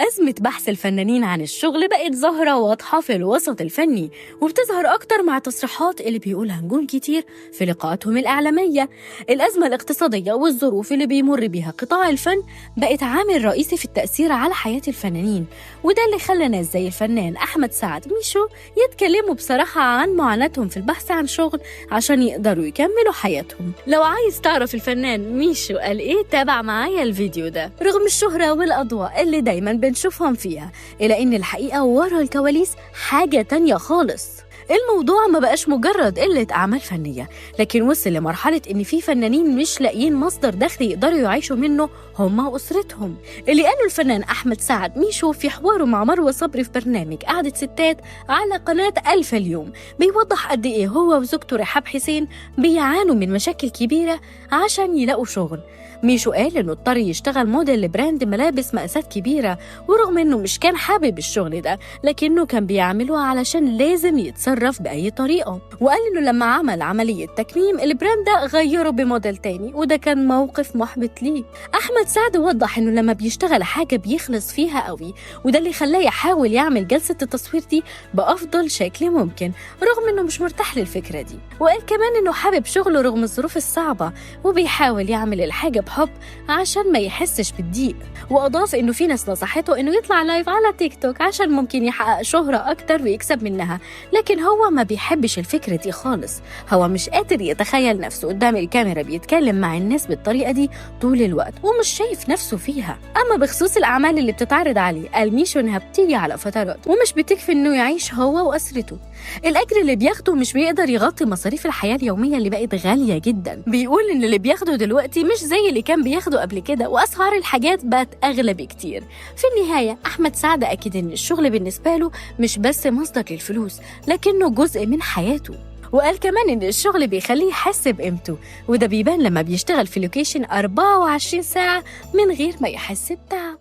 أزمة بحث الفنانين عن الشغل بقت ظاهرة واضحة في الوسط الفني، وبتظهر أكتر مع تصريحات اللي بيقولها نجوم كتير في لقاءاتهم الإعلامية. الأزمة الاقتصادية والظروف اللي بيمر بيها قطاع الفن بقت عامل رئيسي في التأثير على حياة الفنانين، وده اللي خلى ناس زي الفنان أحمد سعد ميشو يتكلموا بصراحة عن معاناتهم في البحث عن شغل عشان يقدروا يكملوا حياتهم. لو عايز تعرف الفنان ميشو قال إيه، تابع معايا الفيديو ده. رغم الشهرة والأضواء اللي دايما بنشوفهم فيها، إلا إن الحقيقة ورا الكواليس حاجة تانية خالص. الموضوع ما بقاش مجرد قلة أعمال فنية، لكن وصل لمرحلة إن في فنانين مش لاقيين مصدر دخل يقدروا يعيشوا منه هم وأسرتهم. اللي قاله الفنان أحمد سعد ميشو في حواره مع مروة صبري في برنامج قعدة ستات على قناة ألف اليوم بيوضح قد إيه هو وزوجته رحاب حسين بيعانوا من مشاكل كبيرة عشان يلاقوا شغل. ميشو قال إنه اضطر يشتغل موديل لبراند ملابس مقاسات كبيرة، ورغم إنه مش كان حابب الشغل ده لكنه كان بيعمله علشان لازم يتصرف بأي طريقة. وقال إنه لما عمل عملية تكميم البراند ده غيره بموديل تاني، وده كان موقف محبط ليه. أحمد سعد وضح إنه لما بيشتغل حاجة بيخلص فيها قوي، وده اللي خلاه يحاول يعمل جلسة التصوير دي بأفضل شكل ممكن رغم إنه مش مرتاح للفكرة دي. وقال كمان إنه حابب شغله رغم الظروف الصعبة، وبيحاول يعمل الحاجة بحب عشان ما يحسش بالضيق. وأضاف إنه في ناس نصحته إنه يطلع لايف على تيك توك عشان ممكن يحقق شهرة أكتر ويكسب منها، لكن هو ما بيحبش الفكرة دي خالص. هو مش قادر يتخيل نفسه قدام الكاميرا بيتكلم مع الناس بالطريقة دي طول الوقت، ومش شايف نفسه فيها. أما بخصوص الأعمال اللي بتتعرض عليه، قال ميشو إنها بتيجي على فترات ومش بتكفي إنه يعيش هو وأسرته. الأجر اللي بياخده مش بيقدر يغطي مصاريف الحياة اليومية اللي بقت غالية جدا. بيقول إن اللي بياخده دلوقتي مش زي اللي كان بياخده قبل كده، وأسعار الحاجات بقت أغلى بكتير. في النهاية أحمد سعد أكد إن الشغل بالنسبة له مش بس مصدر للفلوس، لكنه جزء من حياته. وقال كمان إن الشغل بيخليه يحس بقيمته، وده بيبان لما بيشتغل في لوكيشن 24 ساعة من غير ما يحس بتعب.